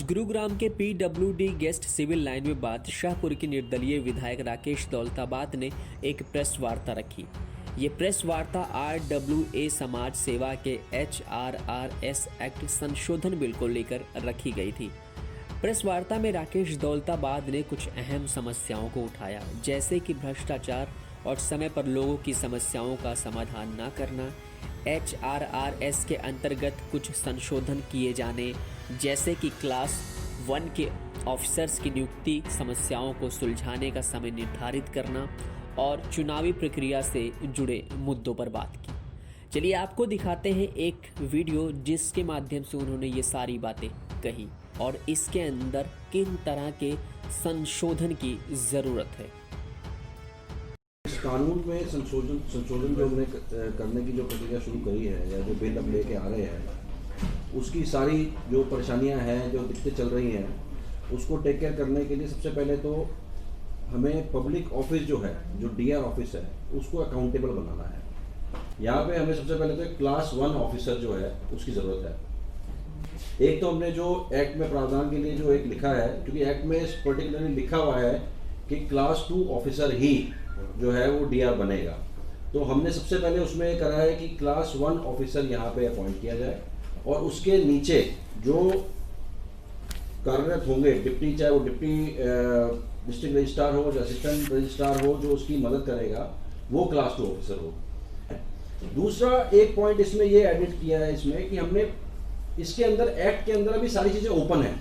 गुरुग्राम के PWD guest civil line में बादशाहपुर के निर्दलीय विधायक राकेश दौलताबाद ने एक प्रेस वार्ता रखी। ये प्रेस वार्ता RWA समाज सेवा के HRRS एक्ट संशोधन बिल को लेकर रखी गई थी। प्रेस वार्ता में राकेश दौलताबाद ने कुछ अहम समस्याओं को उठाया, जैसे कि भ्रष्टाचार और समय पर लोगों की समस्याओं का समाधान न करना, HRRS के अंतर्गत कुछ संशोधन किए जाने, जैसे कि क्लास 1 के ऑफिसर्स की नियुक्ति, समस्याओं को सुलझाने का समय निर्धारित करना और चुनावी प्रक्रिया से जुड़े मुद्दों पर बात की। चलिए आपको दिखाते हैं एक वीडियो जिसके माध्यम से उन्होंने ये सारी बातें कही और इसके अंदर किन तरह के संशोधन की ज़रूरत है। कानून में संशोधन जो हमने करने की जो प्रक्रिया शुरू करी है या जो बिल अब लेके आ रहे हैं, उसकी सारी जो परेशानियां हैं, जो दिक्कतें चल रही हैं, उसको टेक केयर करने के लिए सबसे पहले तो हमें पब्लिक ऑफिस जो है, जो DR ऑफिस है, उसको अकाउंटेबल बनाना है। यहाँ पे हमें सबसे पहले तो क्लास 1 ऑफिसर जो है उसकी ज़रूरत है। एक तो हमने जो एक्ट में प्रावधान के लिए जो एक लिखा है, क्योंकि एक्ट में पर्टिकुलरली लिखा हुआ है कि क्लास 2 ऑफिसर ही जो है वो DR बनेगा, तो हमने सबसे पहले उसमें करा है कि क्लास 1 ऑफिसर यहाँ पे अपॉइंट किया जाए और उसके नीचे जो कार्यरत होंगे डिप्टी, चाहे वो डिप्टी डिस्ट्रिक्ट रजिस्ट्रार हो या असिस्टेंट रजिस्ट्रार हो, जो उसकी मदद करेगा वो क्लास 2 ऑफिसर हो। दूसरा एक पॉइंट इसमें ये एडिट किया है इसमें कि हमने इसके अंदर एक्ट के अंदर अभी सारी चीज़ें ओपन है,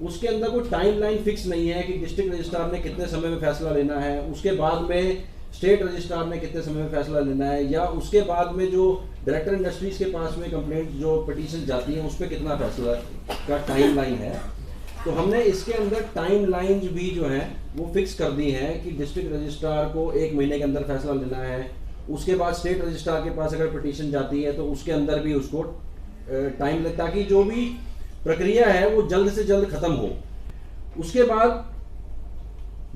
उसके अंदर कोई टाइमलाइन फिक्स नहीं है कि डिस्ट्रिक्ट रजिस्ट्रार ने कितने समय में फैसला लेना है, उसके बाद में स्टेट रजिस्ट्रार ने कितने समय में फैसला लेना है, या उसके बाद में जो डायरेक्टर इंडस्ट्रीज के पास में कंप्लेंट जो पिटीशन जाती है उस पर कितना फैसला का टाइमलाइन है। तो हमने इसके अंदर टाइमलाइंस भी जो है वो फिक्स कर दी है कि डिस्ट्रिक्ट रजिस्ट्रार को 1 महीने के अंदर फैसला लेना है, उसके बाद स्टेट रजिस्ट्रार के पास अगर पिटीशन जाती है तो उसके अंदर भी उसको टाइम लगता, ताकि जो भी प्रक्रिया है वो जल्द से जल्द खत्म हो। उसके बाद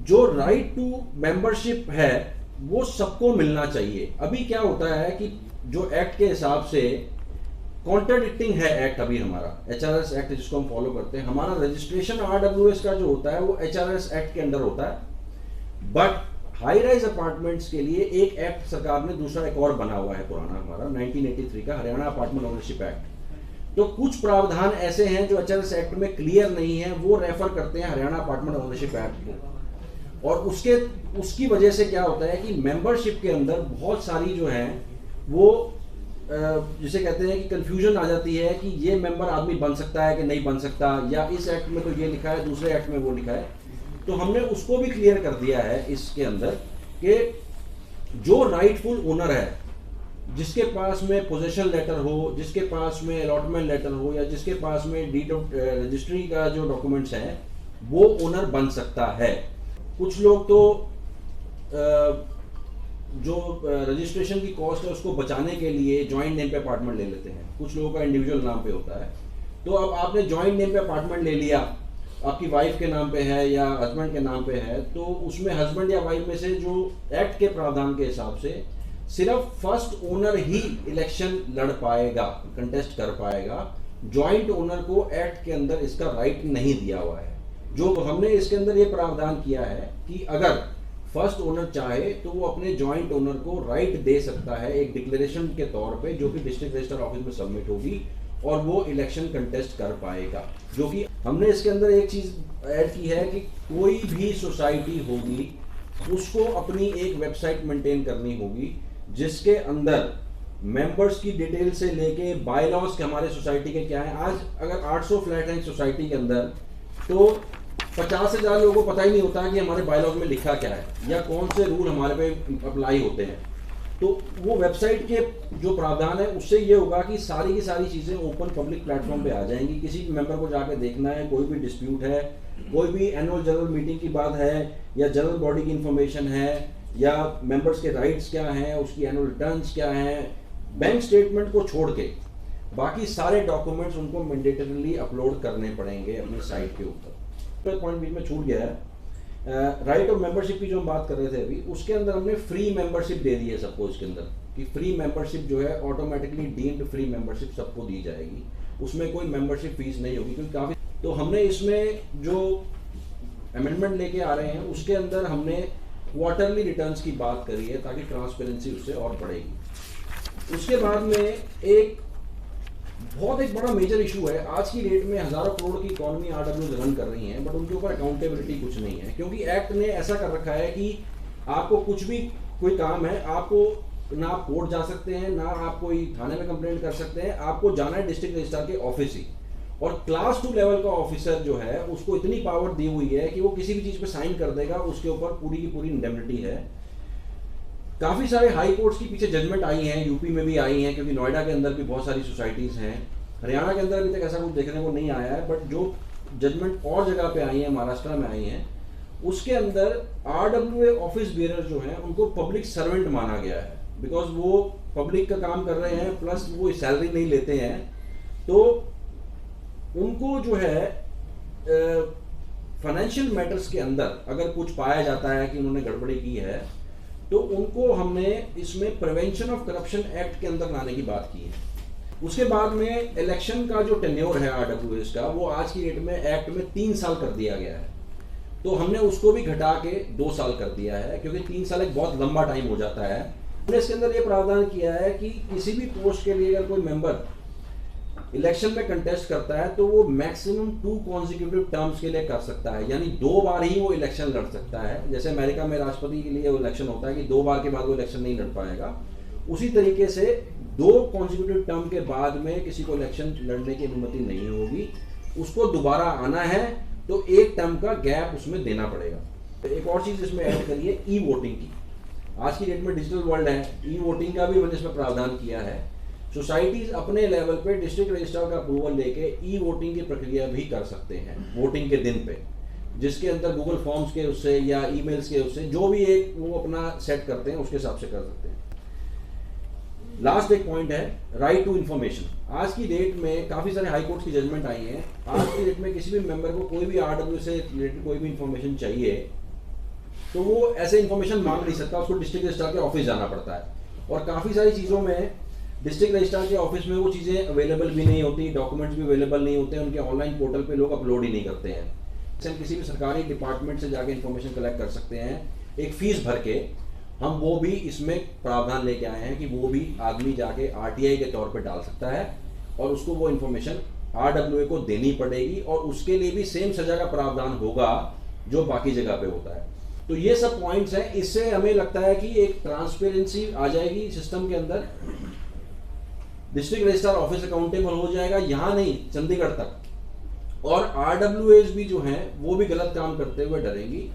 जो राइट टू मेंबरशिप है वो सबको मिलना चाहिए। अभी क्या होता है कि जो एक्ट के हिसाब से कॉन्ट्राडिक्टिंग है एक्ट, अभी हमारा HRS एक्ट जिसको हम फॉलो करते हैं, हमारा रजिस्ट्रेशन RWS का जो होता है वो HRS एक्ट के अंदर होता है, बट हाई राइज अपार्टमेंट्स के लिए एक एक्ट सरकार ने दूसरा एक और बना हुआ है पुराना, हमारा 1983 का हरियाणा अपार्टमेंट ओनरशिप एक्ट। तो कुछ प्रावधान ऐसे हैं जो HRS एक्ट में क्लियर नहीं है, वो रेफर करते हैं हरियाणा अपार्टमेंट ओनरशिप एक्ट को, और उसकी वजह से क्या होता है कि मेंबरशिप के अंदर बहुत सारी जो है वो जिसे कहते हैं कि कंफ्यूजन आ जाती है कि ये मेंबर आदमी बन सकता है कि नहीं बन सकता, या इस एक्ट में तो ये लिखा है, दूसरे एक्ट में वो लिखा है। तो हमने उसको भी क्लियर कर दिया है इसके अंदर कि जो राइटफुल ओनर है, जिसके पास में पोजेशन लेटर हो, जिसके पास में अलॉटमेंट लेटर हो, या जिसके पास में डीड रजिस्ट्री का जो डॉक्यूमेंट्स हैं, वो ओनर बन सकता है। कुछ लोग तो जो रजिस्ट्रेशन की कॉस्ट है उसको बचाने के लिए जॉइंट नेम पे अपार्टमेंट ले लेते हैं, कुछ लोगों का इंडिविजुअल नाम पे होता है। तो अब आपने जॉइंट नेम पे अपार्टमेंट ले लिया, आपकी वाइफ के नाम पे है या हस्बैंड के नाम पे है, तो उसमें हस्बैंड या वाइफ में से जो एक्ट के प्रावधान के हिसाब से सिर्फ फर्स्ट ओनर ही इलेक्शन लड़ पाएगा, कंटेस्ट कर पाएगा। जॉइंट ओनर को एक्ट के अंदर इसका राइट नहीं दिया हुआ है। जो हमने इसके अंदर ये प्रावधान किया है कि अगर फर्स्ट ओनर चाहे तो वो अपने जॉइंट ओनर को राइट दे सकता है एक डिक्लेरेशन के तौर पे, जो कि डिस्ट्रिक्ट रजिस्टर ऑफिस में सबमिट होगी और वो इलेक्शन कंटेस्ट कर पाएगा। जो कि हमने इसके अंदर एक चीज ऐड की है कि कोई भी सोसाइटी होगी उसको अपनी एक वेबसाइट मेंटेन करनी होगी, जिसके अंदर मेंबर्स की डिटेल से लेके बायलॉज के हमारे सोसाइटी के क्या है। आज अगर 800 फ्लैट हैं सोसाइटी के अंदर, तो 50,000 लोगों को पता ही नहीं होता कि हमारे बायलॉज में लिखा क्या है या कौन से रूल हमारे पे अप्लाई होते हैं। तो वो वेबसाइट के जो प्रावधान है उससे ये होगा कि सारी की सारी चीज़ें ओपन पब्लिक प्लेटफॉर्म पे आ जाएंगी। किसी भी मेंबर को जाके देखना है, कोई भी डिस्प्यूट है, कोई भी एनुअल जनरल मीटिंग की बात है, या जनरल बॉडी की इंफॉर्मेशन है, या मेंबर्स के राइट्स क्या हैं, उसकी एनुअल रिटर्न्स क्या हैं, बैंक स्टेटमेंट को छोड़ के बाकी सारे डॉक्यूमेंट्स उनको मैंडेटरीली अपलोड करने पड़ेंगे अपनी साइट के ऊपर। पॉइंट बीच में छूट गया है, राइट ऑफ मेंबरशिप की जो हम बात कर रहे थे अभी, उसके अंदर हमने फ्री मेंबरशिप दे दी है सबको इसके अंदर, कि फ्री मेंबरशिप जो है ऑटोमेटिकली डीम्ड फ्री मेंबरशिप सबको दी जाएगी, उसमें कोई मेंबरशिप फीस नहीं होगी। क्योंकि काफ़ी तो हमने इसमें जो अमेंडमेंट लेके आ रहे हैं उसके अंदर हमने क्वार्टरली रिटर्न्स की बात करी है ताकि ट्रांसपेरेंसी उससे और बढ़ेगी। उसके बाद में एक बड़ा मेजर इशू है, आज की डेट में हजारों करोड़ की इकोनॉमी आरडब्ल्यू रन कर रही है, बट उनके ऊपर अकाउंटेबिलिटी कुछ नहीं है, क्योंकि एक्ट ने ऐसा कर रखा है कि आपको कुछ भी कोई काम है, आपको ना आप कोर्ट जा सकते हैं, ना आप कोई थाने में कंप्लेंट कर सकते हैं, आपको जाना है डिस्ट्रिक्ट रजिस्ट्रार के ऑफिस ही। और क्लास 2 लेवल का ऑफिसर जो है उसको इतनी पावर दी हुई है कि वो किसी भी चीज पे साइन कर देगा, उसके ऊपर पूरी की पूरी इंडेमनिटी है। काफी सारे हाई कोर्ट्स की पीछे जजमेंट आई हैं, यूपी में भी आई हैं, क्योंकि नोएडा के अंदर भी बहुत सारी सोसाइटीज हैं, हरियाणा के अंदर अभी तक ऐसा कुछ देखने को नहीं आया है, बट जो जजमेंट और जगह पे आई है, महाराष्ट्र में आई हैं, उसके अंदर आरडब्ल्यूए ऑफिस बेरर जो हैं उनको पब्लिक सर्वेंट माना गया है, बिकॉज वो पब्लिक का काम कर रहे हैं प्लस वो सैलरी नहीं लेते हैं, तो उनको जो है फाइनेंशियल मैटर्स के अंदर अगर कुछ पाया जाता है कि उन्होंने गड़बड़ी की है, तो उनको हमने इसमें प्रिवेंशन ऑफ करप्शन एक्ट के अंदर लाने की बात की है। उसके बाद में इलेक्शन का जो टेन्योर है आरडब्ल्यूएस का, वो आज की डेट में एक्ट में 3 साल कर दिया गया है, तो हमने उसको भी घटा के 2 साल कर दिया है, क्योंकि 3 साल एक बहुत लंबा टाइम हो जाता है। हमने इसके अंदर ये प्रावधान किया है कि किसी भी पोस्ट के लिए अगर कोई मेंबर इलेक्शन में कंटेस्ट करता है तो वो मैक्सिमम 2 कॉन्जिक्यूटिव टर्म्स के लिए कर सकता है, यानी 2 बार ही वो इलेक्शन लड़ सकता है। जैसे अमेरिका में राष्ट्रपति के लिए इलेक्शन होता है कि 2 बार के बाद वो इलेक्शन नहीं लड़ पाएगा, उसी तरीके से 2 कॉन्जिक्यूटिव टर्म के बाद में किसी को इलेक्शन लड़ने की अनुमति नहीं होगी। उसको दोबारा आना है तो 1 टर्म का गैप उसमें देना पड़ेगा। एक और चीज इसमें ऐड करिए, ई वोटिंग की। आज की डेट में डिजिटल वर्ल्ड है, ई वोटिंग का भी मैंने इसमें प्रावधान किया है। सोसाइटीज अपने लेवल पे डिस्ट्रिक्ट रजिस्ट्रार का अप्रूवल लेके ई वोटिंग की प्रक्रिया भी कर सकते हैं वोटिंग के दिन पे, जिसके अंदर गूगल फॉर्म्स के उससे या ईमेल्स के उससे जो भी एक वो अपना सेट करते हैं उसके हिसाब से कर सकते हैं। लास्ट एक पॉइंट है राइट टू इन्फॉर्मेशन। आज की डेट में काफी सारे हाई कोर्ट की जजमेंट आई हैं। आज की डेट में किसी भी मेंबर को कोई भी आरडब्ल्यू से रिलेटेड कोई भी इंफॉर्मेशन चाहिए तो वो ऐसे इंफॉर्मेशन मांग नहीं सकता, उसको डिस्ट्रिक्ट रजिस्ट्रार के ऑफिस जाना पड़ता है। और काफी सारी चीजों में डिस्ट्रिक्ट रजिस्ट्रार के ऑफिस में वो चीजें अवेलेबल भी नहीं होती, डॉक्यूमेंट्स भी अवेलेबल नहीं होते, उनके ऑनलाइन पोर्टल पे लोग अपलोड ही नहीं करते हैं। किसी भी सरकारी डिपार्टमेंट से जाके इंफॉर्मेशन कलेक्ट कर सकते हैं एक फीस भर के। हम वो भी इसमें प्रावधान लेके आए हैं कि वो भी आदमी जाके आरटीआई के तौर पे डाल सकता है और उसको वो इंफॉर्मेशन आरडब्ल्यूए को देनी पड़ेगी, और उसके लिए भी सेम सजा का प्रावधान होगा जो बाकी जगह पे होता है। तो ये सब पॉइंट्स हैं, इससे हमें लगता है कि एक ट्रांसपेरेंसी आ जाएगी सिस्टम के अंदर, डिस्ट्रिक्ट रजिस्ट्रार ऑफिस अकाउंटेबल हो जाएगा, यहाँ नहीं चंडीगढ़ तक, और आरडब्ल्यूएस भी जो हैं वो भी गलत काम करते हुए डरेंगी।